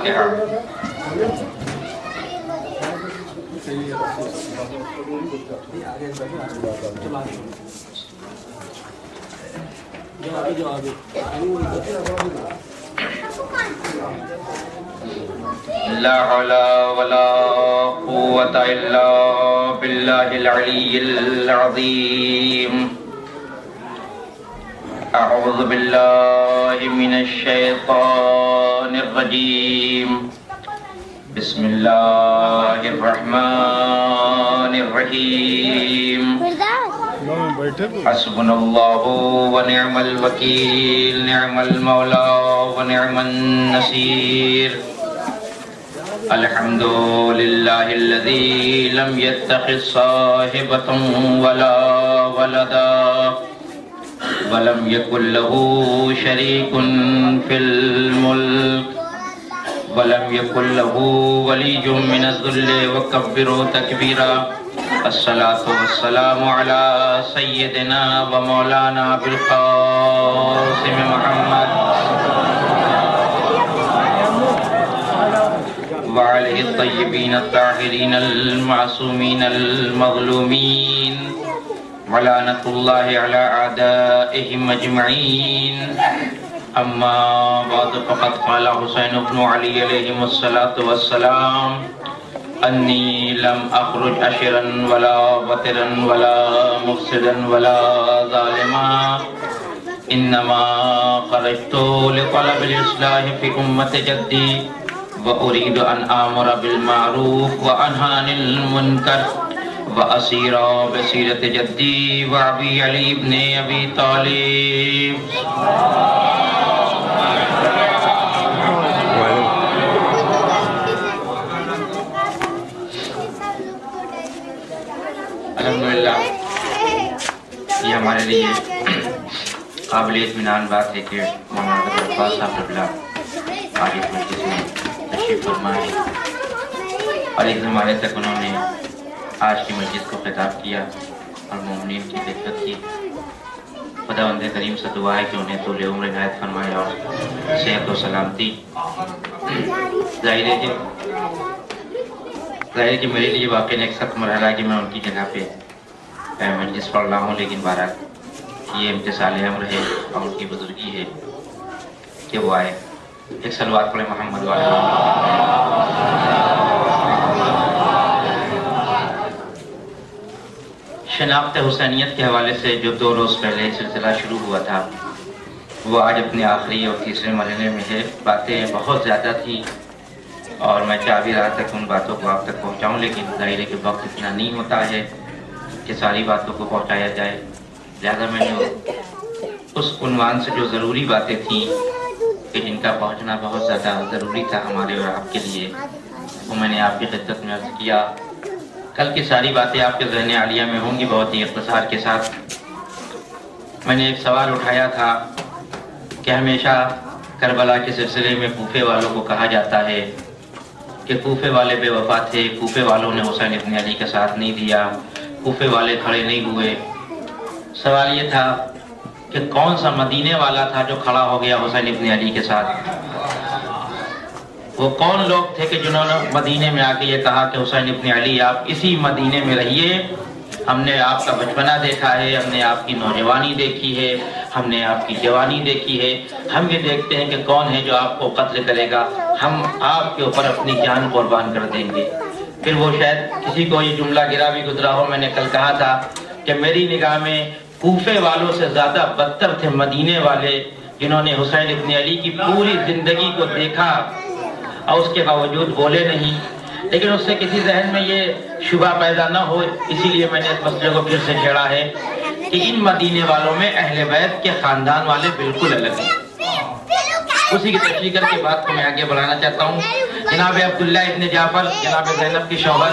الفاتحہ۔ لا حول ولا قوة إلا بالله العلي العظيم۔ أعوذ بالله من الشيطان الرجيم، بسم الله الرحمن الرحيم۔ حسبنا الله ونعم الوكيل، نعم المولى ونعم النصير۔ الحمد لله الذي لم يتخذ صاحبة ولا ولدا ولم يكن له شريك في الملك ولم يكن له ولي من الذل وكبره تكبيرا۔ الصلاة والسلام على سيدنا ومولانا بالقاسم محمد وعليه الطيبين الطاهرين المعصومين المظلومين، ولعنة الله على أعدائهم أجمعين۔ أما بعد، فقد قال حسين بن علي عليهم الصلاة والسلام: أني لم أخرج أشرا ولا بطرا ولا مفسدا ولا ظالما، إنما خرجت لطلب الإصلاح في أمة جدي، وأريد أن آمر بالمعروف وأنهى عن المنكر وأسير بسيرة جدي وأبي علي بن أبي طالب۔ الحمدللہ یہ ہمارے لیے قابل اطمینان بات ہے کہ مولانا عباس صاحب ربلا آج اس مجلس میں تشریف فرما ہے، اور ایک زمانے تک انہوں نے آج کی مجلس کو خطاب کیا اور مومنین کی خدمت کی۔ خداوند کریم سے دعا ہے کہ انہیں طول عمر عنایت فرمائے اور صحت و سلامتی۔ ظاہر ہے کہ میرے لیے واقعی ایک سخت مرحلہ ہے کہ میں ان کی جگہ پہ مجلس پڑھ رہا ہوں، لیکن بہرحال یہ امتثال امر ہے اور ان کی بزرگی ہے کہ وہ آئے۔ ایک صلوات پڑھے محمد والے۔ شناخت حسینیت کے حوالے سے جو 2 روز پہلے سلسلہ شروع ہوا تھا، وہ آج اپنے آخری اور تیسرے مرحلے میں ہے۔ باتیں بہت زیادہ تھیں اور میں چاہ بھی رہا تھا کہ ان باتوں کو آپ تک پہنچاؤں، لیکن ظاہر ہے کہ وقت اتنا نہیں ہوتا ہے کہ ساری باتوں کو پہنچایا جائے، لہذا میں نے اس عنوان سے جو ضروری باتیں تھیں کہ جن کا پہنچنا بہت زیادہ ضروری تھا ہمارے اور آپ کے لیے، وہ میں نے آپ کی خدمت میں عرض کیا۔ کل کی ساری باتیں آپ کے ذہن عالیہ میں ہوں گی بہت ہی اختصار کے ساتھ۔ میں نے ایک سوال اٹھایا تھا کہ ہمیشہ کربلا کے سلسلے میں کوفے والوں کو کہا جاتا ہے کہ کوفے والے بے وفا تھے، کوفے والوں نے حسین ابن علی کا ساتھ نہیں دیا، کوفے والے کھڑے نہیں ہوئے۔ سوال یہ تھا کہ کون سا مدینے والا تھا جو کھڑا ہو گیا حسین ابن علی کے ساتھ؟ وہ کون لوگ تھے کہ جنہوں نے مدینے میں آ کے یہ کہا کہ حسین ابن علی آپ اسی مدینے میں رہیے، ہم نے آپ کا بچپنا دیکھا ہے، ہم نے آپ کی نوجوانی دیکھی ہے، ہم نے آپ کی جوانی دیکھی ہے، ہم یہ دیکھتے ہیں کہ کون ہے جو آپ کو قتل کرے گا، ہم آپ کے اوپر اپنی جان قربان کر دیں گے۔ پھر وہ شاید کسی کو یہ جملہ گرا بھی گزرا ہو، میں نے کل کہا تھا کہ میری نگاہ میں کوفے والوں سے زیادہ بدتر تھے مدینے والے، جنہوں نے حسین ابن علی کی پوری زندگی کو دیکھا اور اس کے باوجود بولے نہیں۔ لیکن اس سے کسی ذہن میں یہ شبہ پیدا نہ ہو، اسی لیے میں نے اس مسئلے کو پھر سے چھیڑا ہے کہ ان مدینے والوں میں اہل بیت کے خاندان والے بالکل الگ ہیں۔ اسی کی تشریح کر کے بات کو میں آگے بڑھانا چاہتا ہوں۔ جناب عبداللہ ابن جعفر، جناب زینب کی شوہر،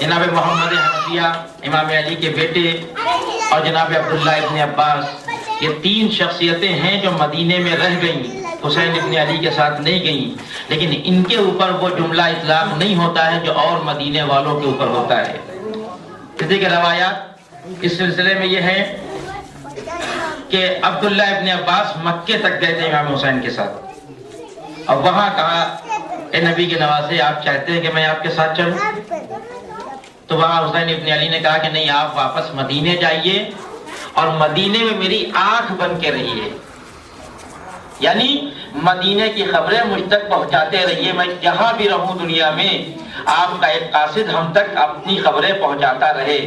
جناب محمد حنفیہ امام علی کے بیٹے، اور جناب عبداللہ ابن عباس، یہ 3 شخصیتیں ہیں جو مدینے میں رہ گئیں، حسین ابن علی کے ساتھ نہیں گئیں، لیکن ان کے اوپر وہ جملہ اطلاق نہیں ہوتا ہے جو اور مدینے والوں کے اوپر ہوتا ہے۔ اسی کے روایات اس سلسلے میں یہ ہے کہ عبداللہ ابن عباس مکے تک گئے تھے امام حسین کے ساتھ، اور وہاں کہا اے نبی کے نواسے آپ چاہتے ہیں کہ میں آپ کے ساتھ چلوں؟ تو وہاں حسین ابن علی نے کہا کہ نہیں، آپ واپس مدینے جائیے اور مدینے میں میری آنکھ بن کے رہیے، یعنی مدینے کی خبریں مجھ تک پہنچاتے رہیے، میں جہاں بھی رہوں دنیا میں آپ کا ایک قاصد ہم تک اپنی خبریں پہنچاتا رہے۔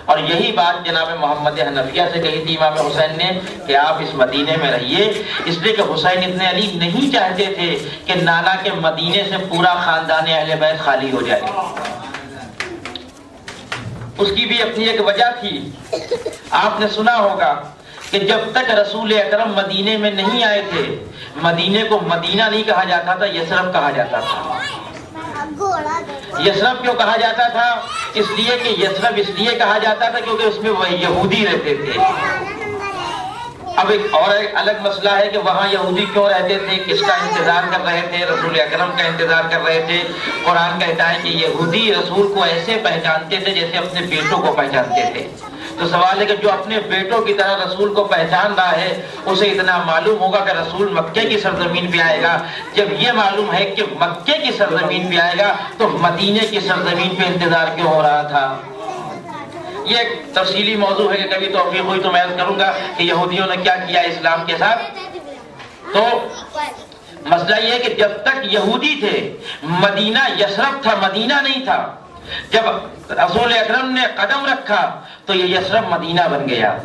اور یہی بات جناب محمد حنفیہ سے کہی تھی امام حسین نے کہ آپ اس مدینے میں رہیے، اس لیے کہ حسین ابن علی نہیں چاہتے تھے کہ نانا کے مدینے سے پورا خاندان اہل بیت خالی ہو جائے۔ اس کی بھی اپنی ایک وجہ تھی۔ آپ نے سنا ہوگا کہ جب تک رسول اکرم مدینے میں نہیں آئے تھے، مدینے کو مدینہ نہیں کہا جاتا تھا، یثرب کہا جاتا تھا۔ یثرب کیوں کہا جاتا تھا؟ اس لیے کہ یثرب اس لیے کہا جاتا تھا کیونکہ اس میں وہ یہودی رہتے تھے۔ اب ایک اور الگ مسئلہ ہے کہ وہاں یہودی کیوں رہتے تھے، کس کا انتظار کر رہے تھے؟ رسول اکرم کا انتظار کر رہے تھے۔ قرآن کہتا ہے کہ یہودی رسول کو ایسے پہچانتے تھے جیسے اپنے بیٹوں کو پہچانتے تھے۔ تو سوال ہے کہ جو اپنے بیٹوں کی طرح رسول کو پہچان رہا ہے، اسے اتنا معلوم ہوگا کہ رسول مکے کی سرزمین پہ آئے گا۔ جب یہ معلوم ہے کہ مکے کی سرزمین پہ آئے گا تو مدینے کی سرزمین پہ انتظار کیوں ہو رہا تھا؟ یہ ایک تفصیلی موضوع ہے کہ کبھی توفیق ہوئی تو میں عرض کروں گا کہ یہودیوں نے کیا کیا اسلام کے ساتھ۔ تو مسئلہ یہ ہے کہ جب تک یہودی تھے، مدینہ یثرب تھا، مدینہ نہیں تھا۔ جب رسول اکرم نے قدم رکھا تو یہ یثرب مدینہ بن گیا۔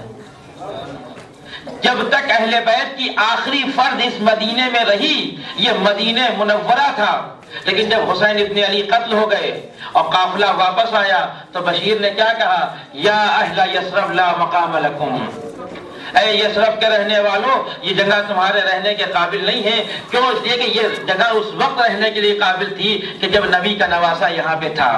جب تک اہل بیت کی آخری فرد اس مدینے میں رہی، یہ مدینہ منورہ تھا۔ لیکن جب حسین ابن علی قتل ہو گئے اور قافلہ واپس آیا تو بشیر نے کیا کہا؟ یا اہل یثرب لا مقام لکم، اے یثرب کے رہنے والوں، یہ جگہ تمہارے رہنے کے قابل نہیں ہے۔ کیوں؟ اس لیے کہ یہ جگہ اس وقت رہنے کے لیے قابل تھی کہ جب نبی کا نواسہ یہاں پہ تھا۔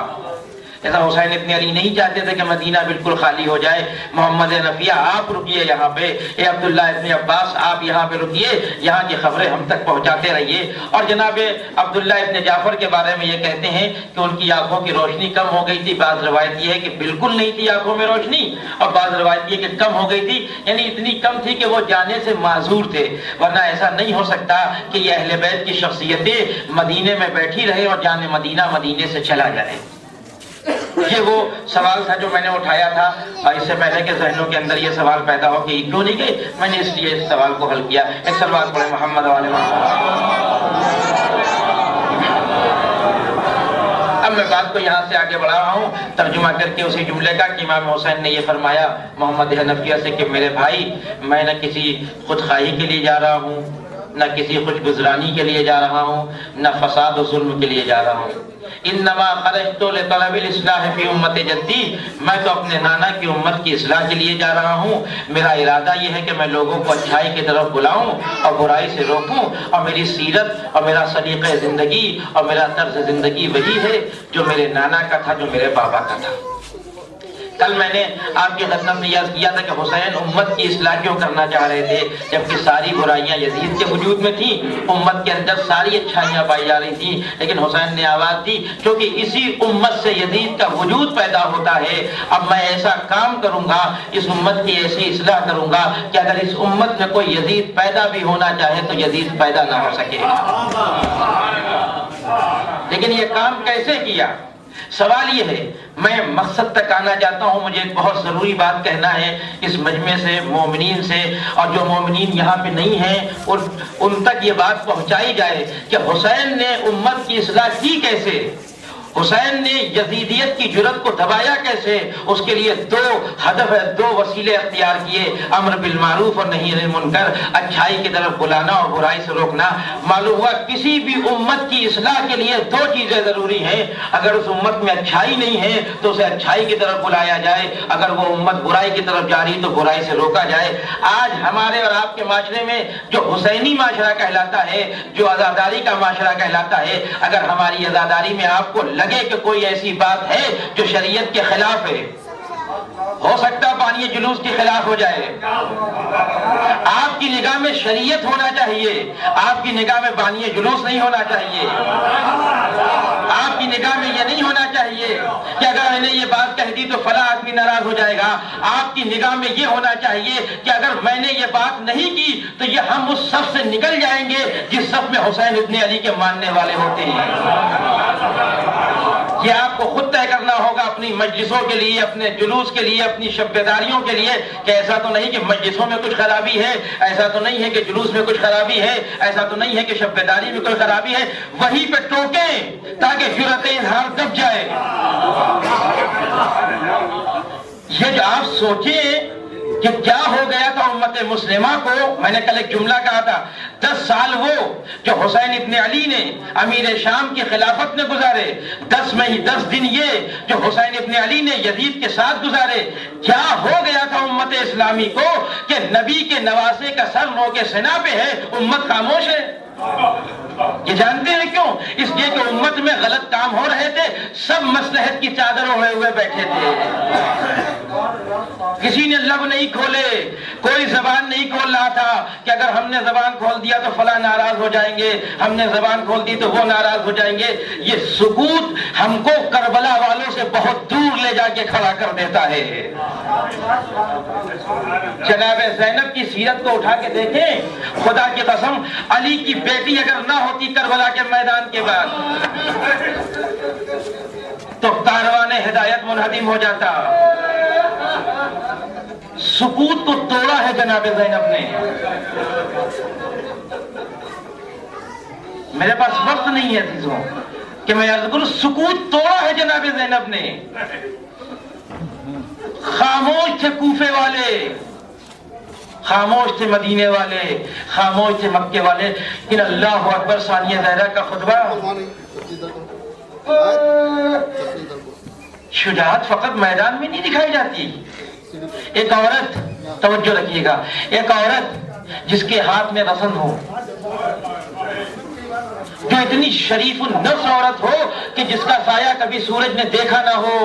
ایسا حسین ابن علی نہیں چاہتے تھے کہ مدینہ بالکل خالی ہو جائے۔ محمد حنفیہ آپ رکیے یہاں پہ، اے عبداللہ ابن عباس آپ یہاں پہ رکیے، یہاں کی خبریں ہم تک پہنچاتے رہیے۔ اور جناب عبداللہ ابن جعفر کے بارے میں یہ کہتے ہیں کہ ان کی آنکھوں کی روشنی کم ہو گئی تھی۔ بعض روایت یہ ہے کہ بالکل نہیں تھی آنکھوں میں روشنی، اور بعض روایت یہ کہ کم ہو گئی تھی، یعنی اتنی کم تھی کہ وہ جانے سے معذور تھے۔ ورنہ ایسا نہیں ہو سکتا کہ یہ اہل بیت کی شخصیتیں مدینے میں بیٹھی رہے اور جانے مدینہ مدینے سے چلا جائے۔ یہ وہ سوال تھا جو میں نے اٹھایا تھا، اور اس سے پہلے کہ ذہنوں کے اندر یہ سوال پیدا ہو کہ کیوں نہیں گئے، میں نے اس لیے اس سوال کو حل کیا۔ ایک سوال پڑھے محمد والے اب میں بات کو یہاں سے آگے بڑھا رہا ہوں ترجمہ کر کے اسی جملے کا کہ امام حسین نے یہ فرمایا محمد حنفیہ سے کہ میرے بھائی، میں نہ کسی خودخواہی کے لیے جا رہا ہوں، نہ کسی خوش گزرانی کے لیے جا رہا ہوں، نہ فساد و ظلم کے لیے جا رہا ہوں۔ انما خرجت لطلب الاصلاح فی امت جدی، میں تو اپنے نانا کی امت کی اصلاح کے لیے جا رہا ہوں۔ میرا ارادہ یہ ہے کہ میں لوگوں کو اچھائی کی طرف بلاؤں اور برائی سے روکوں، اور میری سیرت اور میرا سلیقہ زندگی اور میرا طرز زندگی وہی ہے جو میرے نانا کا تھا، جو میرے بابا کا تھا۔ کل میں نے آپ کی خدمت میں یاد کیا تھا کہ حسین امت کی اصلاح کیوں کرنا چاہ رہے تھے، جبکہ ساری برائیاں یزید کے وجود میں تھیں، امت کے اندر ساری اچھائیاں پائی جا رہی تھیں، لیکن حسین نے آواز دی کیونکہ اسی امت سے یزید کا وجود پیدا ہوتا ہے، اب میں ایسا کام کروں گا، اس امت کی ایسی اصلاح کروں گا کہ اگر اس امت میں کوئی یزید پیدا بھی ہونا چاہے تو یزید پیدا نہ ہو سکے۔ لیکن یہ کام کیسے کیا؟ سوال یہ ہے، میں مقصد تک آنا چاہتا ہوں، مجھے ایک بہت ضروری بات کہنا ہے اس مجمع سے، مومنین سے، اور جو مومنین یہاں پہ نہیں ہیں ان تک یہ بات پہنچائی جائے کہ حسین نے امت کی اصلاح کی کیسے، حسین نے یزیدیت کی جرت کو دبایا کیسے۔ اس کے لیے دو ہدف ہے، دو وسیلے اختیار کیے، امر بالمعروف اور نہی عن المنکر، اچھائی کی طرف بلانا اور برائی سے روکنا۔ معلوم ہوا کسی بھی امت کی اصلاح کے لیے دو چیزیں ضروری ہیں، اگر اس امت میں اچھائی نہیں ہے تو اسے اچھائی کی طرف بلایا جائے، اگر وہ امت برائی کی طرف جا رہی تو برائی سے روکا جائے۔ آج ہمارے اور آپ کے معاشرے میں جو حسینی معاشرہ کہلاتا ہے، جو عزاداری کا معاشرہ کہلاتا ہے، اگر ہماری عزاداری میں آپ کو لگے کہ کوئی ایسی بات ہے جو شریعت کے خلاف ہے، ہو سکتا بانی جلوس کے خلاف ہو جائے. آپ کی نگاہ میں شریعت ہونا چاہیے, آپ کی نگاہ میں بانی جلوس نہیں ہونا چاہیے. آپ کی نگاہ میں یہ نہیں ہونا چاہیے کہ اگر میں نے یہ بات کہہ دی تو فلاں آدمی ناراض ہو جائے گا. آپ کی نگاہ میں یہ ہونا چاہیے کہ اگر میں نے یہ بات نہیں کی تو یہ ہم اس صف سے نکل جائیں گے جس صف میں حسین ابن علی کے ماننے والے ہوتے ہیں. یہ آپ کو خود طے کرنا ہوگا اپنی مجلسوں کے لیے, اپنے جلوس کے لیے, اپنی شب بیداریوں کے لیے, کہ ایسا تو نہیں کہ مجلسوں میں کچھ خرابی ہے, ایسا تو نہیں ہے کہ جلوس میں کچھ خرابی ہے, ایسا تو نہیں ہے کہ شب بیداری میں کوئی خرابی ہے. وہیں پہ ٹوکیں تاکہ جرأت اظہار دب جائے. یہ جو آپ سوچیں کہ کیا ہو گیا تھا امت مسلمہ کو. میں نے کل ایک جملہ کہا تھا, 10 سال وہ جو حسین ابن علی نے امیر شام کی خلافت میں گزارے, 10 دن یہ جو حسین ابن علی نے یزید کے ساتھ گزارے, کیا ہو گیا تھا امت اسلامی کو کہ نبی کے نواسے کا سر نوکے سنا پہ ہے, امت خاموش ہے. یہ جانتے ہیں کیوں؟ اس لیے کہ امت میں غلط کام ہو رہے تھے, سب مصلحت کی چادر اوڑھے ہوئے بیٹھے تھے. کسی نے لب نہیں کھولے, کوئی زبان نہیں کھول رہا تھا کہ اگر ہم نے زبان کھول دیا تو فلاں ناراض ہو جائیں گے, ہم نے زبان کھول دی تو وہ ناراض ہو جائیں گے. یہ سکوت ہم کو کربلا والوں سے بہت دور لے جا کے کھڑا کر دیتا ہے. جناب زینب کی سیرت کو اٹھا کے دیکھیں, خدا کی قسم علی کی بیٹی اگر نہ ہوتی کربلا کے میدان کے بعد تو کاروان ہدایت منہدم ہو جاتا. سکوت کو توڑا ہے جناب زینب نے. میرے پاس وقت نہیں ہے عزیزوں کہ میں عرض کروں, سکوت توڑا ہے جناب زینب نے. خاموش تھے کوفے والے, خاموش تھے مدینے والے, خاموش تھے مکے والے, لیکن اللہ اکبر ثانیہ زہرا کا خطبہ. شجاعت فقط میدان میں نہیں دکھائی جاتی. ایک عورت, توجہ رکھیے گا, ایک عورت جس کے ہاتھ میں رسن ہو, جو اتنی شریف النفس عورت ہو کہ جس کا سایہ کبھی سورج نے دیکھا نہ ہو,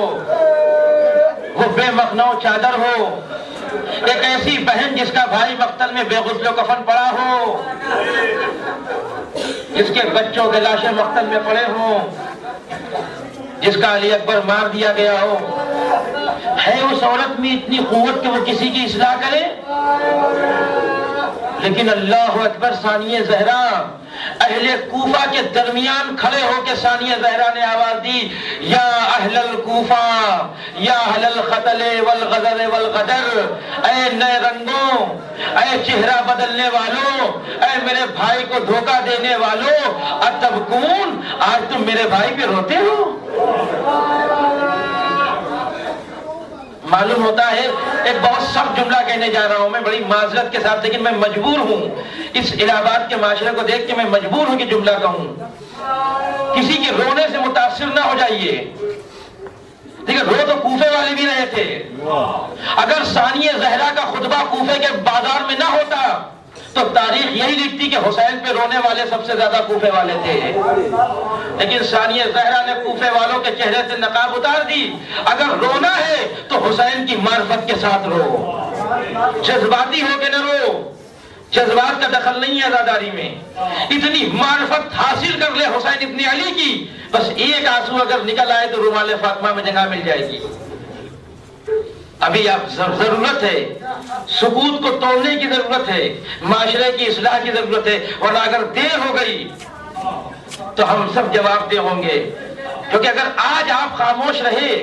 وہ بے مخنو چادر ہو. ایک ایسی بہن جس کا بھائی مقتل میں بے غسل و کفن پڑا ہو, جس کے بچوں کے لاشیں مقتل میں پڑے ہوں, جس کا علی اکبر مار دیا گیا ہو. ہے اس عورت میں اتنی قوت کہ وہ کسی کی اصلاح کرے؟ لیکن اللہ اکبر ثانیہ زہرا اہل کوفہ کے درمیان کھڑے ہو کے ثانیہ زہرا نے آواز دی, یا اہل الکوفہ یا اہل القتل والغدر والغدر, اے نئے رنگوں, اے چہرہ بدلنے والوں, اے میرے بھائی کو دھوکہ دینے والوں, اتبکون, آج تم میرے بھائی پہ روتے ہو. معلوم ہوتا ہے ایک بہت سخت جملہ کہنے جا رہا ہوں میں بڑی معذرت کے ساتھ, لیکن میں مجبور ہوں, اس الہ آباد کے معاشرے کو دیکھ کے میں مجبور ہوں کہ جملہ کہوں. کسی کے رونے سے متاثر نہ ہو جائیے. دیکھیں, رو تو کوفے والے بھی رہے تھے. اگر ثانیہ زہرا کا خطبہ کوفے کے بازار میں نہ ہوتا تو تاریخ یہی لکھتی کہ حسین پہ رونے والے سب سے زیادہ کوفے والے تھے. لیکن ثانیہ زہرا نے کوفے والوں کے چہرے سے نقاب اتار دی. اگر رونا ہے تو حسین کی معرفت کے ساتھ رو, جذباتی ہو کے نہ رو. جذبات کا دخل نہیں ہے عزاداری میں. اتنی معرفت حاصل کر لے حسین ابن علی کی, بس ایک آنسو اگر نکل آئے تو رومال فاطمہ میں جگہ مل جائے گی. ابھی آپ ضرورت ہے, سکوت کو توڑنے کی ضرورت ہے, معاشرے کی اصلاح کی ضرورت ہے, ورنہ اگر دیر ہو گئی تو ہم سب جواب دہ ہوں گے. کیونکہ اگر آج آپ خاموش رہے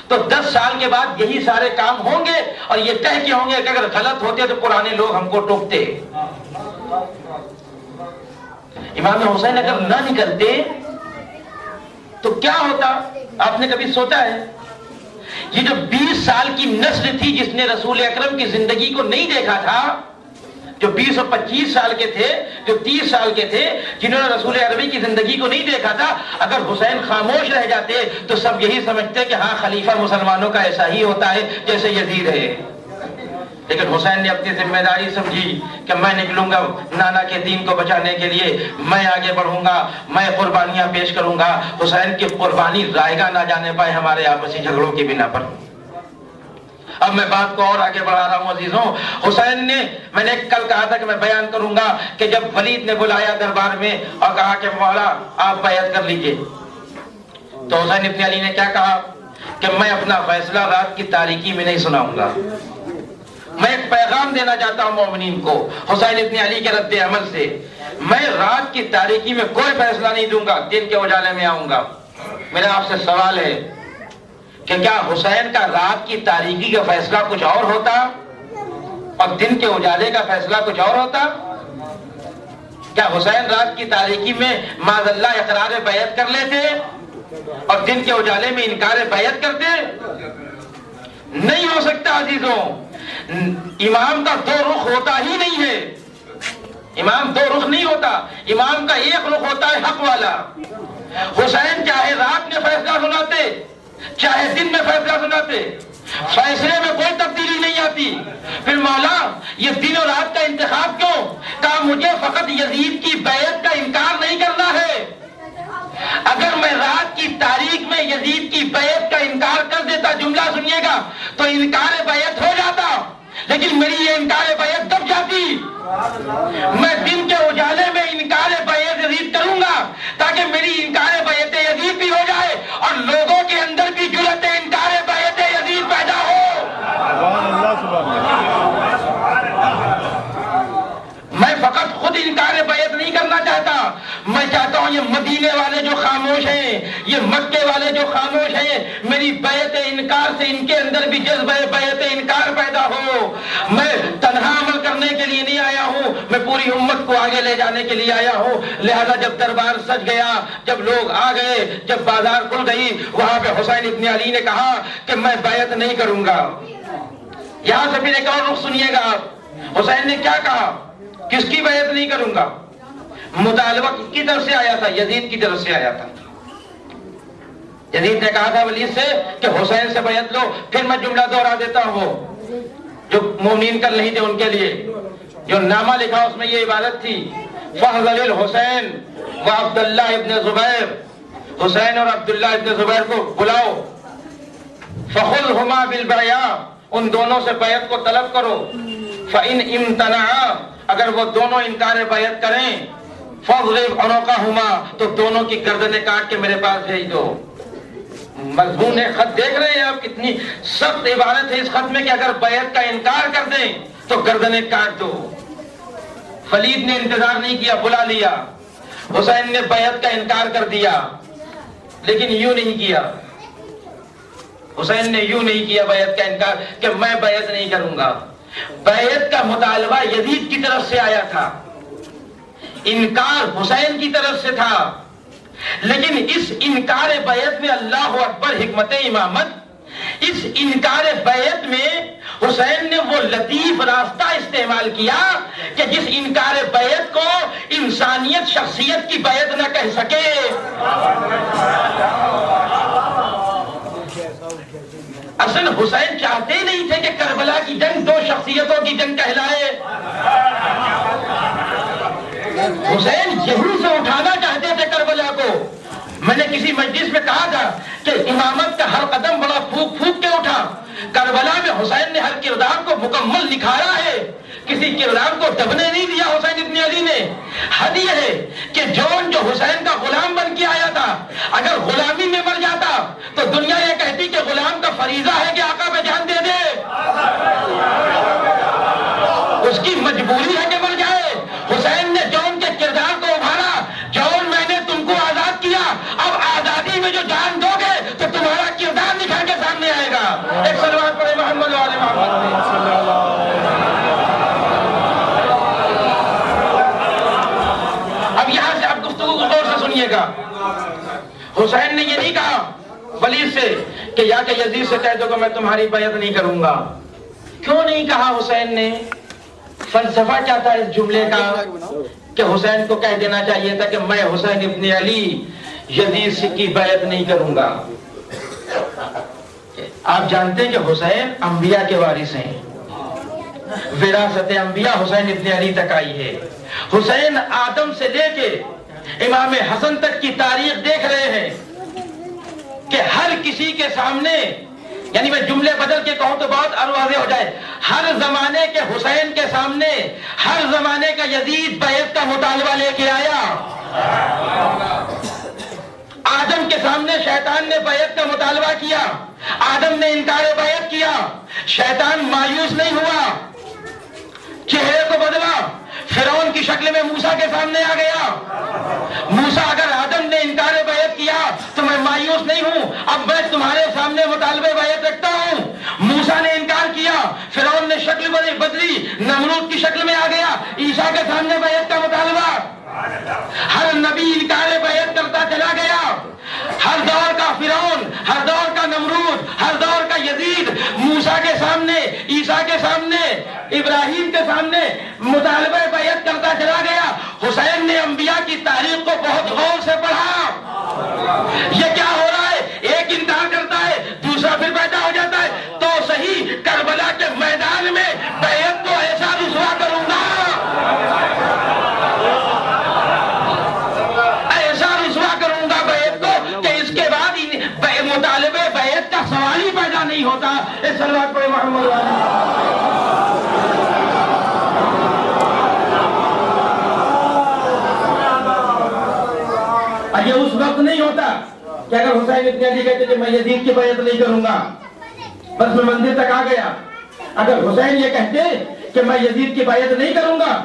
تو 10 سال کے بعد یہی سارے کام ہوں گے اور یہ کہہ کے ہوں گے کہ اگر غلط ہوتے تو پرانے لوگ ہم کو ٹوکتے. امام حسین اگر نہ نکلتے تو کیا ہوتا؟ آپ نے کبھی سوچا ہے؟ یہ جو 20 سال کی نسل تھی جس نے رسول اکرم کی زندگی کو نہیں دیکھا تھا, جو 20 اور 25 سال کے تھے, جو 30 سال کے تھے, جنہوں نے رسول عربی کی زندگی کو نہیں دیکھا تھا, اگر حسین خاموش رہ جاتے تو سب یہی سمجھتے کہ ہاں خلیفہ مسلمانوں کا ایسا ہی ہوتا ہے جیسے یزید ہے. لیکن حسین نے اپنی ذمہ داری سمجھی کہ میں نکلوں گا نانا کے دین کو بچانے کے لیے, میں آگے بڑھوں گا, میں قربانیاں پیش کروں گا. حسین کی قربانی رائے گاہ نہ جانے پائے ہمارے آپسی جھگڑوں کی بنا پر. اب میں بات کو اور آگے بڑھا رہا ہوں عزیزوں. حسین نے، میں نے کل کہا تھا کہ میں بیان کروں گا کہ جب ولید نے بلایا دربار میں اور کہا کہ مولا آپ بیعت کر لیجئے، تو حسین ابن علی نے کیا کہا کہ میں اپنا فیصلہ رات کی تاریکی میں نہیں سناؤں گا. میں ایک پیغام دینا چاہتا ہوں مومنین کو حسین ابن علی کے رد عمل سے. میں رات کی تاریکی میں کوئی فیصلہ نہیں دوں گا، دن کے اجالے میں آؤں گا. میرا آپ سے سوال ہے کہ کیا حسین کا رات کی تاریکی کا فیصلہ کچھ اور ہوتا اور دن کے اجالے کا فیصلہ کچھ اور ہوتا؟ کیا حسین رات کی تاریکی میں معاذ اللہ اقرار بیعت کر لیتے اور دن کے اجالے میں انکار بیعت کرتے؟ نہیں ہو سکتا عزیزوں. امام کا دو رخ ہوتا ہی نہیں ہے. امام دو رخ نہیں ہوتا، امام کا ایک رخ ہوتا ہے حق والا. حسین چاہے رات میں فیصلہ سناتے چاہے دن میں فیصلہ سناتے، فیصلے میں کوئی تبدیلی نہیں آتی. پھر مولا یہ دن اور رات کا انتخاب کیوں؟ کہا مجھے فقط یزید کی بیعت کا انکار نہیں کرنا ہے. اگر میں رات کی تاریخ میں یزید کی بیعت کا انکار کر دیتا، جملہ سنیے گا، تو انکار بیعت ہو جاتا، لیکن میری یہ انکار بیعت دب جاتی. میں دن کے اجالے میں انکار بیعت یزید کروں گا تاکہ میری انکار بیعت یزید بھی ہو جائے اور لوگوں کے اندر بھی جرأت انکار بیعت یزید پیدا ہو. میں فقط خود انکار بیعت نہیں کرنا چاہتا، میں چاہتا ہوں یہ مدینے والے جو خاموش ہیں، یہ مکے والے جو خاموش ہیں، میری بیعت انکار سے ان کے اندر بھی جذبہ بیعت انکار پیدا ہو. میں تنہا عمل کرنے کے لیے نہیں آیا ہوں، میں پوری امت کو آگے لے جانے کے لیے آیا ہوں. لہذا جب دربار سج گیا، جب لوگ آ گئے، جب بازار کھل گئی، وہاں پہ حسین ابن علی نے کہا کہ میں بیعت نہیں کروں گا. یہاں سے پھر ایک اور رخ سنیے گا آپ. حسین نے کیا کہا؟ کس کی بیعت نہیں کروں گا؟ مطالبہ کس کی طرف سے آیا تھا؟ یزید کی طرف سے آیا تھا. یزید نے کہا تھا ولید سے کہ حسین سے بیعت لو. پھر میں جملہ دوہرا دیتا ہوں جو مومنین کر نہیں تھے ان کے لیے، جو نامہ لکھا اس میں یہ عبارت تھی: فَحْذَرِ الْحُسَيْنَ وَعَبْدُ ابن زبیر. حسین اور عبداللہ ابن زبیر کو بلاؤ. فَخُذْهُمَا بِالْبَيْعَةِ، ان دونوں سے بیعت کو طلب کرو. فَإِنْ امْتَنَعَا، اگر وہ دونوں انکار بیعت کریں، فَاضْرِبْ عُنُقَهُمَا، تو دونوں کی گردنیں کاٹ کے میرے پاس بھیج دو. مضمون خط دیکھ رہے ہیں آپ، کتنی سخت عبارت ہے اس خط میں کہ اگر بیعت کا انکار کر دیں تو گردنیں کاٹ دو. ولید نے انتظار نہیں کیا، بلا لیا. حسین نے بیعت کا انکار کر دیا، لیکن یوں نہیں کیا. حسین نے یوں نہیں کیا بیعت کا انکار کہ میں بیعت نہیں کروں گا. بیعت کا مطالبہ یزید کی طرف سے آیا تھا، انکار حسین کی طرف سے تھا. لیکن اس انکار بیعت میں اللہ اکبر حکمت امامت، اس انکار بیعت میں حسین نے وہ لطیف راستہ استعمال کیا کہ جس انکار بیعت کو انسانیت شخصیت کی بیعت نہ کہہ سکے. اصل حسین چاہتے ہی نہیں تھے کہ کربلا کی جنگ دو شخصیتوں کی جنگ کہلائے. حسین یہیں سے اٹھانا چاہتے تھے کربلا کو. میں نے کسی مجلس میں کہا تھا کہ امامت کا ہر قدم بڑا پھونک پھونک کے اٹھا. کربلا میں حسین نے ہر کردار کو مکمل نکھارا ہے، کسی کردار کو دبنے نہیں دیا حسین ابن علی نے. حد یہ ہے کہ جون جو حسین کا غلام بن کے آیا تھا، اگر غلامی میں مر جاتا تو دنیا یہ کہتی کہ غلام کا فریضہ ہے کہ آقا پہ جان دے دے، اس کی مجبوری ہے کہ مر جائے. حسین نے جون کے کردار کو ابھارا. جون، میں نے تم کو آزاد کیا، اب آزادی میں جو جان دو گے تو تمہارا کردار نکھار کے سامنے آئے گا. ایک صلوات پڑھے محمد و آل محمد. اب یہاں سے اب گفتگو کو غور سے سنیے گا. حسین نے یہ نہیں کہا ولید سے کہ یا کہ یزید سے کہہ دو کہ میں تمہاری بیعت نہیں کروں گا. کیوں نہیں کہا حسین نے؟ فلسفہ کیا تھا اس جملے کا کہ حسین کو کہہ دینا چاہیے تھا کہ میں حسین ابن علی یزید سے کی بیعت نہیں کروں گا. آپ جانتے ہیں کہ حسین انبیاء کے وارث ہیں، وراثت انبیاء حسین ابن علی تک آئی ہے. حسین آدم سے لے کے امام حسن تک کی تاریخ دیکھ رہے ہیں کہ ہر کسی کے سامنے یعنی میں جملے بدل کے کہوں تو بہت اور واضح ہو جائے. ہر زمانے کے حسین کے سامنے ہر زمانے کا یزید بیعت کا مطالبہ لے کے آیا. آدم کے سامنے شیطان نے بیعت کا مطالبہ کیا, آدم نے انکار بیعت کیا, شیطان مایوس نہیں ہوا, چہرے کو بدلا, فرعون کی شکل میں موسیٰ کے سامنے آ گیا. موسیٰ اگر آدم نے انکار بیعت کیا تو میں مایوس نہیں ہوں, اب میں تمہارے سامنے مطالبہ بیعت رکھتا ہوں. موسیٰ نے انکار کیا, فرعون نے شکل بدلی, نمرود کی شکل میں آ گیا, عیسیٰ کے سامنے بیعت کا مطالبہ. ہر نبی انکار بیعت کرتا چلا گیا. ہر دور کا فرعون, ہر دور کا نمرود, ہر دور کا یزید موسیٰ کے سامنے, عیسیٰ کے سامنے, ابراہیم کے سامنے مطالبہ بیعت کرتا چلا گیا. حسین نے انبیاء کی تاریخ کو بہت غور سے پڑھا. یہ کیا ہو رہا ہے؟ ایک انکار کرتا ہے, دوسرا پھر پیدا ہو جاتا ہے. تو صحیح کربلا کے میدان میں بیعت کو ایسا رسوا کروں گا, مطالبے بیعت کا سوال ہی پیدا نہیں ہوتا. اس صلوات پڑھے محمد والی. اور یہ اس وقت نہیں ہوتا کہ اگر حسین ابن علی کہتے کہ میں یزید کی بیعت نہیں کروں گا, بس میں منزل تک آ گیا. اگر حسین یہ کہتے کہ میں یزید کی بیعت نہیں کروں گا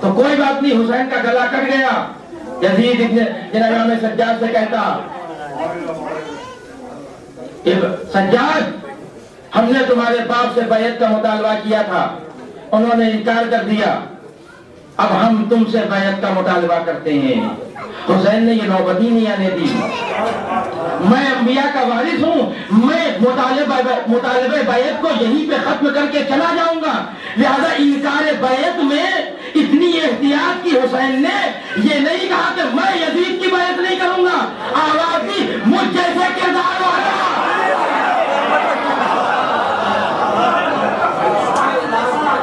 تو کوئی بات نہیں, حسین کا گلا کٹ گیا. یزید ابن جناب امام سجاد سے کہتا, سجاد ہم نے تمہارے باپ سے بیعت کا مطالبہ کیا تھا, انہوں نے انکار کر دیا, اب ہم تم سے بیعت کا مطالبہ کرتے ہیں. حسین نے یہ نوبت ہی نہیں آنے دی. میں انبیاء کا وارث ہوں, میں مطالبہ بیعت کو یہیں پہ ختم کر کے چلا جاؤں گا. لہذا انکار بیعت میں اتنی احتیاط کی حسین نے, یہ نہیں کہا کہ میں یزید کی بیعت نہیں کروں گا, آواز دی مجھ جیسے کردار والا,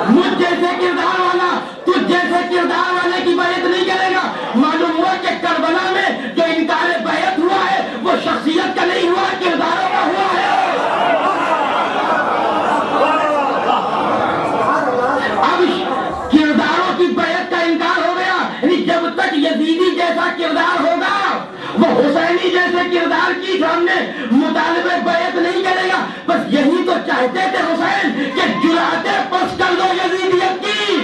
مجھ جیسے کردار والا, تجھ جیسے کردار والے کی بیعت نہیں کرے گا. معلوم ہوا کہ کربلا میں جو انکار بیعت ہوا ہے وہ شخصیت کا نہیں ہوا, کرداروں کا ہوا ہے. اب کرداروں کی بیعت کا انکار ہو گیا, یعنی جب تک یزیدی جیسا کردار ہوگا وہ حسینی جیسے کردار کی سامنے مطالبہ بیعت نہیں کرے گا. بس یہی تو چاہتے تھے حسین کہ جرأتیں پس کر دو یزیدیت کی,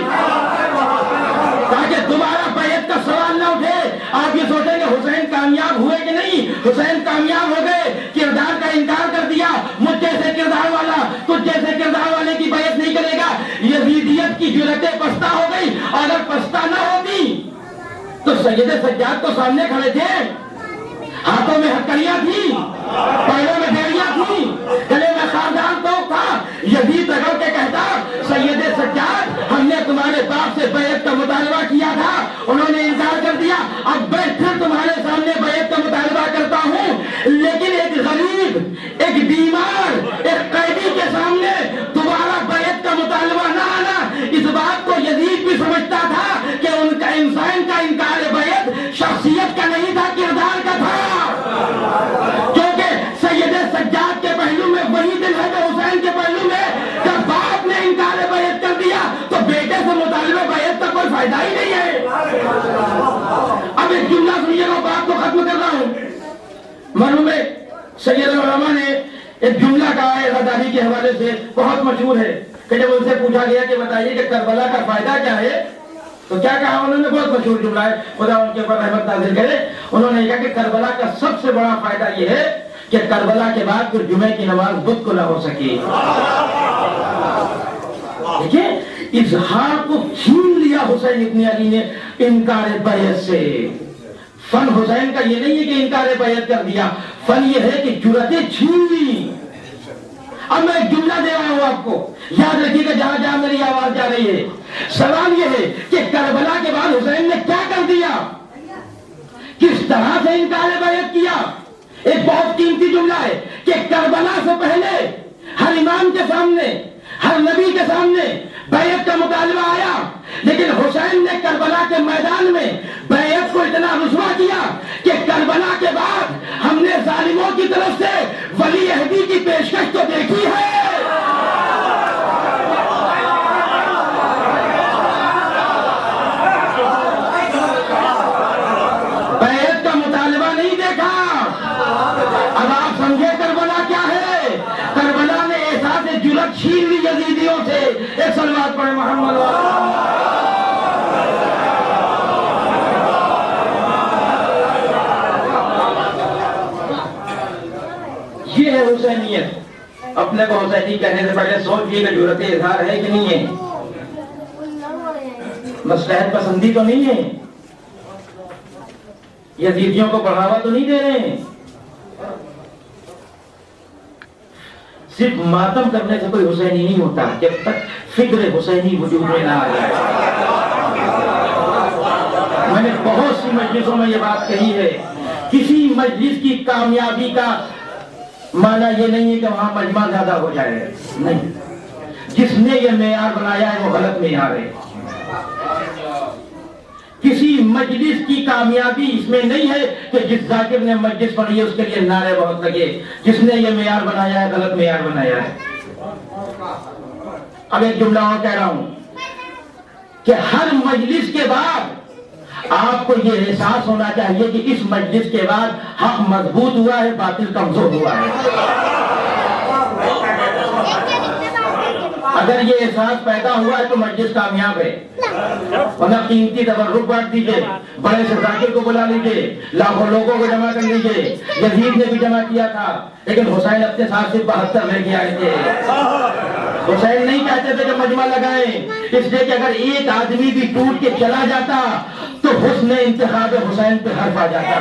تاکہ دوبارہ بیعت کا سوال نہ اٹھے. آپ یہ سوچیں کہ حسین کامیاب ہوئے کہ نہیں, حسین کامیاب ہو گئے, کردار کا انکار کر دیا. مجھ جیسے کردار والا تجھ جیسے کردار والے کی بیعت نہیں کرے گا. یزیدیت کی جرأتیں پستہ ہو گئی, اور اگر پستہ نہ ہوتی تو سید سجاد تو سامنے کھڑے تھے, ہاتھوں میں ہتھکڑیاں تھی, پیروں میں ڈیڑیاں تھی, گلے میں خاردار توپ تھا. یزید رگڑ کے کہتا, سید سجاد ہم نے تمہارے باپ سے بیعت کا مطالبہ کیا تھا, انہوں نے انکار کر دیا, اب میں پھر تمہارے سامنے بیعت کا مطالبہ کرتا ہوں. لیکن ایک غریب, ایک بیمار, ایک قیدی کے سامنے دوبارہ بیعت کا مطالبہ نہ آنا, اس بات کو یزید بھی سمجھتا تھا کہ ان کا انسان کا انکار بیعت شخصیت کا نہیں تھا, کردار کا تھا. کیونکہ سید سجاد کے پہلو میں وہی دل ہے جو حسین کے پہلو میں, جب باپ نے انکار بیعت کر دیا تو بیٹے سے مطالبہ بیعت کا کوئی فائدہ ہی نہیں ہے. اب ایک جملہ سنیے گا, بات کو ختم کر رہا ہوں. مرحوم سید العلماء نے ایک جملہ کہا ہے غداری کے حوالے سے, بہت مشہور ہے, کہ جب ان سے پوچھا گیا کہ بتائیے کہ کربلا کا فائدہ کیا ہے, تو کیا کہا انہوں نے, بہت مشہور جملہ ہے, خدا ان کے اوپر رحمت نازل کرے. انہوں نے کہا کہ کربلا کا سب سے بڑا فائدہ یہ ہے کہ کربلا کے بعد پھر جمعے کی نماز بدھ کو نہ ہو سکے. دیکھیں, اظہار کو چھین لیا حسین ابن علی نے انکار بیعت سے. فن حسین کا یہ نہیں ہے کہ انکار بیعت کر دیا, فن یہ ہے کہ جرأتیں چھین لی. اب میں ایک جملہ دے رہا ہوں آپ کو, یاد رکھیے کہ جہاں جہاں میری آواز جا رہی ہے, سوال یہ ہے کہ کربلا کے بعد حسین نے کیا کر دیا, کس طرح سے انکار بیعت کیا. ایک بہت قیمتی جملہ ہے کہ کربلا سے پہلے ہر امام کے سامنے, ہر نبی کے سامنے بیعت کا مطالبہ آیا, لیکن حسین نے کربلا کے میدان میں بیعت کو اتنا رسوا کیا کہ کربلا کے بعد ہم نے ظالموں کی طرف سے ولی عہدی کی پیشکش دلکش تو دیکھی ہے؟ بیعت کا مطالبہ نہیں دیکھا؟ اب آپ سمجھے کربلا کیا ہے؟ کربلا نے احساس جرأت چھین لی یزیدیوں سے. ایک صلوات پڑھیں محمد یہ ہے حسینیت. اپنے کو حسینی کہنے سے پہلے سوچئے کہ جرأت اظہار ہے کہ نہیں ہے؟ مصلحت پسندی تو نہیں ہے؟ یزیدیوں کو بڑھاوا تو نہیں دے رہے ہیں؟ صرف ماتم کرنے سے کوئی حسینی نہیں ہوتا جب تک فکر حسینی وجود میں نہ آ جائے. میں نے بہت سی مجلسوں میں یہ بات کہی ہے. کسی مجلس کی کامیابی کا معنی یہ نہیں ہے کہ وہاں مجمع زیادہ ہو جائے. نہیں، جس نے یہ معیار بنایا ہے وہ غلط معیار ہے. کسی مجلس کی کامیابی اس میں نہیں ہے کہ جس ذاکر نے مجلس پڑھی ہے اس کے لیے نعرے بہت لگے. جس نے یہ معیار بنایا ہے غلط معیار بنایا ہے. اب ایک جملہ اور کہہ رہا ہوں کہ ہر مجلس کے بعد آپ کو یہ احساس ہونا چاہیے کہ اس مجلس کے بعد حق مضبوط ہوا ہے، باطل کمزور ہوا ہے. اگر یہ احساس پیدا ہوا ہے تو مجلس کامیاب ہے. ورنہ قیمتی تبرک بانٹ دیجئے، بڑے سے ذاکر کو بلا لیجئے، لاکھوں لوگوں کو جمع کر لیجئے. یزید نے بھی جمع کیا تھا لیکن حسین اپنے ساتھ صرف 72 لے کے آئے تھے. حسین نہیں چاہتے تھے کہ مجمع لگائیں، اس لیے کہ اگر ایک آدمی بھی ٹوٹ کے چلا جاتا تو حسن انتخاب حسین پہ حرف آ جاتا.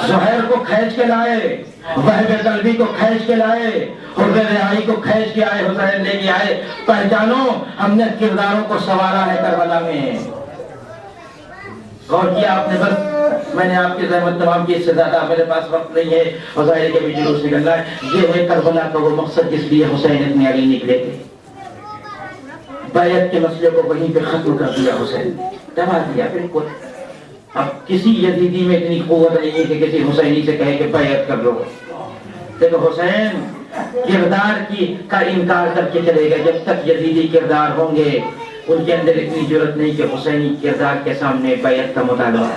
زہیر کو کھینچ کے لائے، وہب قلبی کو کھینچ کے لائے، حر رہائی کو کھینچ کے آئے، حسین لے کے آئے. پہچانو ہم نے کرداروں کو سنوارا ہے کربلا میں. غور کیا آپ نے؟ بس میں نے آپ کی زحمت تمام کی، اس سے زیادہ میرے پاس وقت نہیں ہے. ظاہر کے بھی جلوس نکلنا ہے. یہ ہے کربلا کا وہ مقصد جس لیے حسین ابن علی نکلے تھے. بیعت کے مسئلے کو وہیں پہ ختم کر دیا حسین، دبا دیا بالکل. اب کسی یزیدی میں اتنی قوت نہیں ہے کہ کسی حسینی سے کہے کہ بیعت کر لو. دیکھو حسین کردار کا انکار کر کے چلے گئے. جب تک یزیدی کردار ہوں گے ان کے اندر اتنی جرأت نہیں کہ حسینی کردار کے سامنے بیعت کا مطالبہ.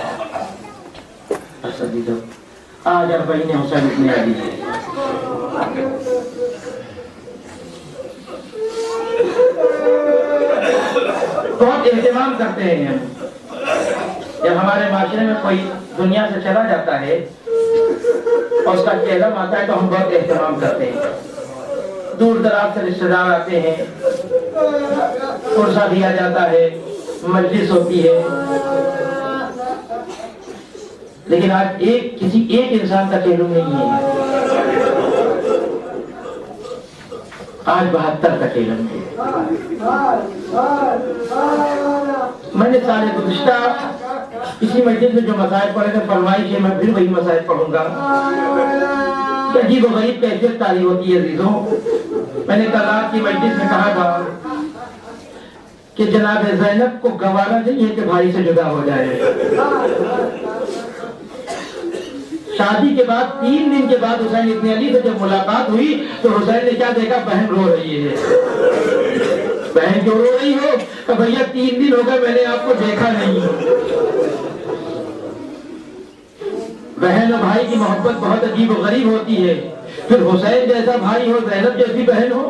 آج اربعین حسین ابن علی بہت اہتمام کرتے ہیں ہم. جب ہمارے معاشرے میں کوئی دنیا سے چلا جاتا ہے اور اس کا چہرہ آتا ہے تو ہم بہت اہتمام کرتے ہیں. دور دراز سے رشتہ دار آتے ہیں، عرصہ دیا جاتا ہے، مجلس ہوتی ہے. لیکن آج کسی ایک انسان کا چہرہ نہیں ہے. آج 72 کا چہرہ ہے. میں نے سال گزشتہ اسی مجلس میں جو مسائل پڑھے تھے فرمائی کہ میں پھر وہی مسائل پڑھوں گا. عجیب و غریب کیفیت تاری ہوتی ہے عزیزوں. میں نے کل رات کی مجلس میں کہا تھا کہ جناب زینب کو گوارا نہیں ہے کہ بھائی سے جدا ہو جائے. شادی کے بعد 3 دن کے بعد حسین ابن علی سے جب ملاقات ہوئی تو حسین نے کیا دیکھا؟ بہن رو رہی ہے. بہن کیوں رو رہی ہو؟ کہ بھیا 3 دن ہو گئے میں نے آپ کو دیکھا نہیں. بہن اور بھائی کی محبت بہت عجیب و غریب ہوتی ہے. پھر حسین جیسا بھائی ہو، زینب جیسی بہن ہو.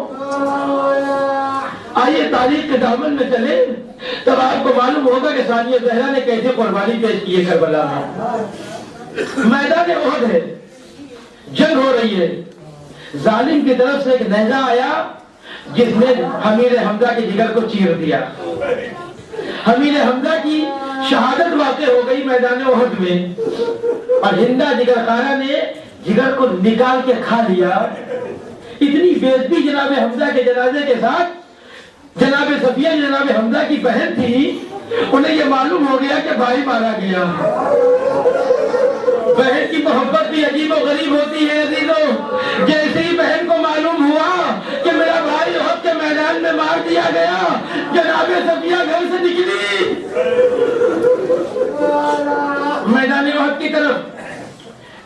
آئیے تاریخ کے دامن میں چلے تب آپ کو معلوم ہوگا کہ ثانیہ زہرا نے کیسے قربانی پیش کی ہے کربلا میں. میدان احد ہے، جنگ ہو رہی ہے. ظالم کی طرف سے ایک لہجہ آیا جس نے حمیر حمزہ کے جگر کو چیر دیا. حمیر حمزہ کی شہادت واقع ہو گئی میدان احد میں اور ہندہ جگر خارہ نے جگر کو نکال کے کھا لیا. اتنی بے عزتی جناب حمزہ کے جنازے کے ساتھ. جناب صفیہ جناب حمزہ کی بہن تھی، انہیں یہ معلوم ہو گیا کہ بھائی مارا گیا. بہن کی محبت بھی عجیب و غریب ہوتی ہے عزیزوں. جیسے ہی بہن کو معلوم ہوا کہ میرا بھائی احد کے میدان میں مار دیا گیا، جناب صفیہ گھر سے نکلی میدان احد کی طرف.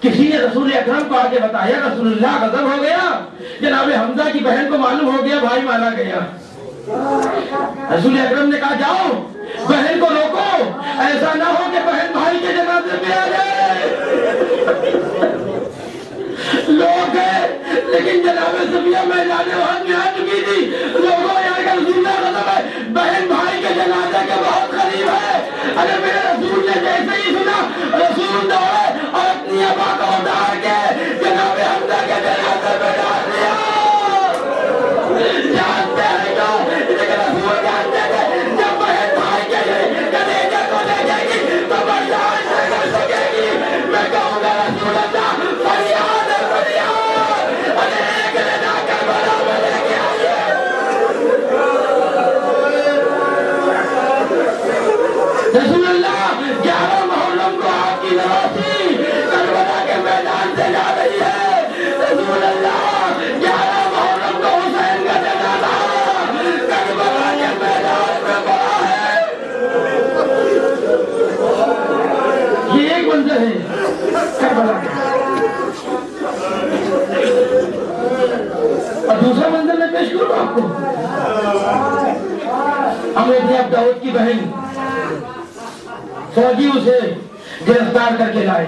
کسی نے رسول اکرم کو آگے بتایا، رسول اللہ غضب ہو گیا، جناب حمزہ کی بہن کو معلوم ہو گیا بھائی مارا گیا۔ رسول اکرم نے کہا جاؤ بہن کو روکو، ایسا نہ ہو کہ بہن بھائی کے جنازے میں آ جائے۔ لوگ گئے لیکن جناب صفیہ میدان احد میں آ چکی تھی۔ لوگوں یہاں کا رسول اللہ غضب ہے، بہن بھائی کے جنازے کے بہت قریب ہے۔ اگر میرے رسول نے جیسے ہی سنا، رسول دوڑے اور اپنی ابا کو اتار کے جناب حمزہ کے جنازے میں ڈال دیا۔ جانتے ہیں کیا؟ لیکن رسول جانتے تھے جب بہن بھائی کے کلیجے کو دیکھے گی تو برداشت نہ کر سکے گی۔ میں کہوں گا رسول اللہ فریاد ہے فریاد، ارے ایک لے کر بڑا میں لے کے آئیے۔ رسول اللہ 11 محرم کو آپ کی نواسی کربلا کے میدان سے جا رہی ہے۔ رسول اللہ 11 محرم کو حسین کا جنازہ کربلا کے میدان میں پڑا ہے۔ یہ ایک منظر ہے کربلا کا، اور دوسرا منظر میں پیش کروں آپ کو۔ امر ابن اب داؤد کی بہن فوجی اسے گرفتار کر کے لائے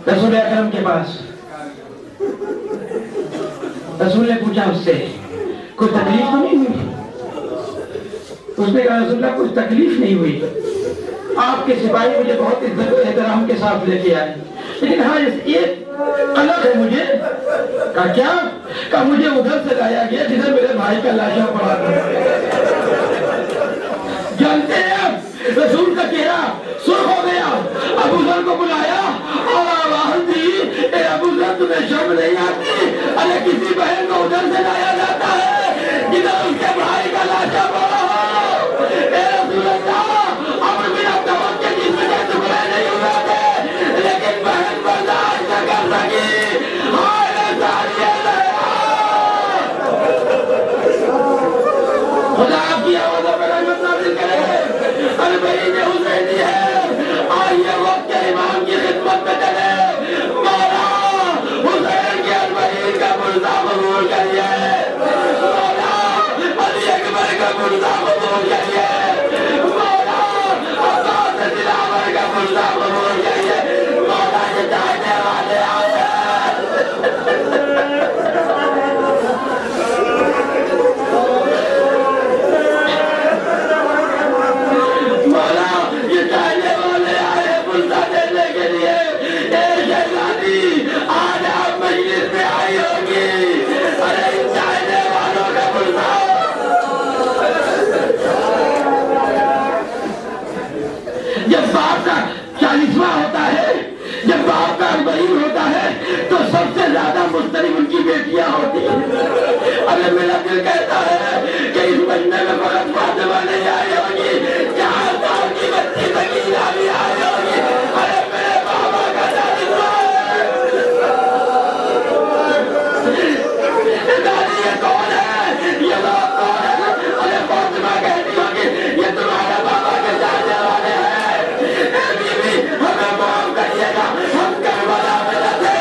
رسول اکرم کے پاس۔ رسول نے پوچھا اس سے کوئی تکلیف تو نہیں ہوئی؟ اس نے کہا رسول اللہ کچھ تکلیف نہیں ہوئی، آپ کے سپاہی مجھے بہت عزت و احترام کے ساتھ لے کے آئے، لیکن ہاں ایک قلق ہے مجھے۔ کہا کیا؟ کہا مجھے ادھر سے لایا گیا جدھر میرے بھائی کا لاشا پڑا تھا۔ جانتے ہیں رسول کا چہرہ سرخ ہو گیا، ابو ذر کو بلایا اور آواز دی، اے ابو ذر تمہیں شرم نہیں آتی؟ ارے کسی بہن کو ادھر سے لایا جاتا ہے جدھر اس کے بھائی کا لاشا پڑا ہو۔ اے رسول اللہ عمر بن اب داؤد کے جسم کے ٹکڑے نہیں ہوئے تھے، لیکن بہن برداشت نہ کر سکی۔ ہائے ساریہ خدا آپ کی آوازوں پر رحمت نازل کرے۔ البعید حسینی ہے، آئیے وقت کے امام کی خدمت میں چلے۔ مولا حسین کے البعید کا مرزا قبول کریے، مولا علی اکبر کا مرزا قبول کریے، مولا عباس دلاور کا مرزا قبول کریے۔ مولا یہ چاہنے والے آئے ہوتا ہے، جب باپ کا اربعین ہوتا ہے تو سب سے زیادہ مضطرب ان کی بیٹیاں ہوتی ہیں۔ ارے میرا دل کہتا ہے کہ اس مہینے میں فقط فاطمہ نہیں آئی ہوگی، 4 سال کی بچی سکینہ بھی آئی ہوگی۔ ارے میرے بابا کا جذبہ ہے۔ دادی یہ کون ہے؟ یہ باپ کون ہے؟ ارے فاطمہ کہتی ہوگی یہ تمہارا بابا کے جانے والے ہیں۔ ہمیں معاف کریے گا، ہم کربلا میں نہ تھے۔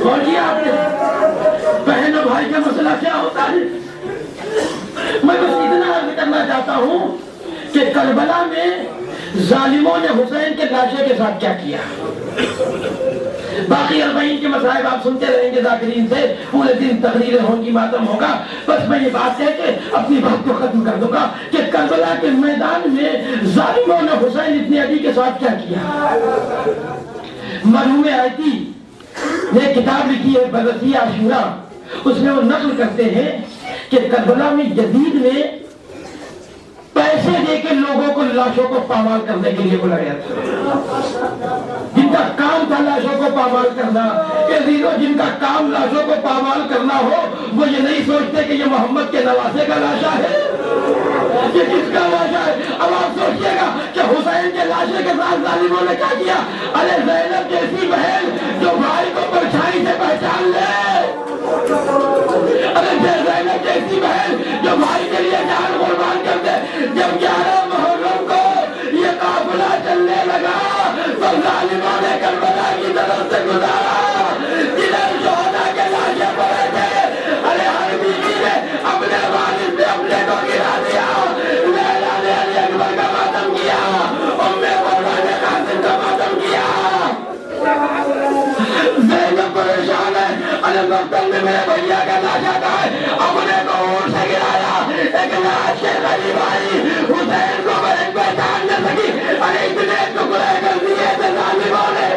کھولیے آپ نے بہن اور بھائی کا مسئلہ کیا ہوتا ہے۔ میں بس اتنا عرض کرنا چاہتا ہوں کہ کربلا میں ظالموں نے حسین کے لاشے کے ساتھ کیا کیا۔ باقی اربعین کے مصائب آپ سنتے رہیں گے ذاکرین سے، پورے دن تقریریں ہوں گی، ماتم ہوگا۔ بس میں یہ بات کہہ کے اپنی بات کو ختم کر دوں گا کہ کربلا کے میدان میں ظالموں نے حسین ابن علی کے ساتھ کیا کیا۔ مرحوم آیتی نے کتاب لکھی ہے بررسی عاشورہ، اس میں وہ نقل کرتے ہیں کہ کربلا میں یزید نے پیسے دے کے لوگوں کو لاشوں کو پامال کرنے کے لیے بلایا تھا۔ جن کا کام تھا لاشوں کو پامال کرنا، جن کا کام لاشوں کو پامال کرنا ہو، وہ یہ نہیں سوچتے کہ یہ محمد کے نواسے کا لاشا ہے، یہ کس کا لاشا ہے۔ اب آپ سوچئے گا کہ حسین کے لاشے کے ساتھ ظالموں نے کیا کیا۔ ارے زینب جیسی بہن جو بھائی کو پرچھائی سے پہچان لے، ارے زینب جیسی بہن جو بھائی کے لیے جان قربان کر دے، جب 11 محرم کو یہ قافلہ چلنے لگا تو ظالموں نے کربلا کی طرف سے گزارا، جدھر شہداء کے لاشیں پڑے تھے، ارے ہر بیوی نے اپنے والد سے اپنے کو گرا دیا، لیلا نے علی اکبر کا ماتم کیا، ام فروا نے قاسم کا ماتم کیا، زینب پریشان ہے، ارے مقتل میں میرے بھیا کا لاشا کا ہے، اپنے کو اونٹ سے گرایا، ایک لاش کے قریب آئی، حسین کو بڑے پہچان نہ سکی، ارے اتنے ٹکڑے کر دیے تھے ظالموں نے،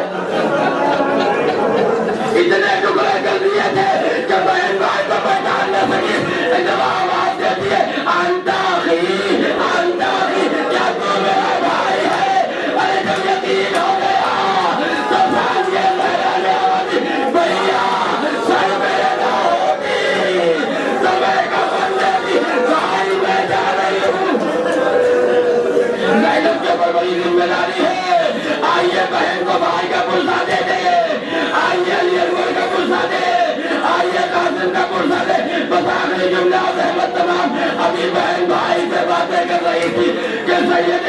اتنے ٹکڑے کر دیے تھے کہ بہن بھائی کو پہچان نہ سکی، جب آواز دیتی ہے انتا اخی انتا اخی، کیا تو میرا بھائی ہے، ارے جب یقین ہو گیا تو سانجے لہرانے والی بھیا سر میرے نہ ہوتی تو میں کفن دیتی بھائی میں جا رہی ہوں، زینب کے اوپر بڑی ذمہ داری ہے، آئیے بہن کو بھائی کا پرسہ دے دے، آئیے علی اکبر کا پرسہ دے، آئیے قاسم کا پرسہ دے، بس آخری جملہ احمد تمام ابھی بہن بھائی سے باتیں کر رہی تھی کہ سید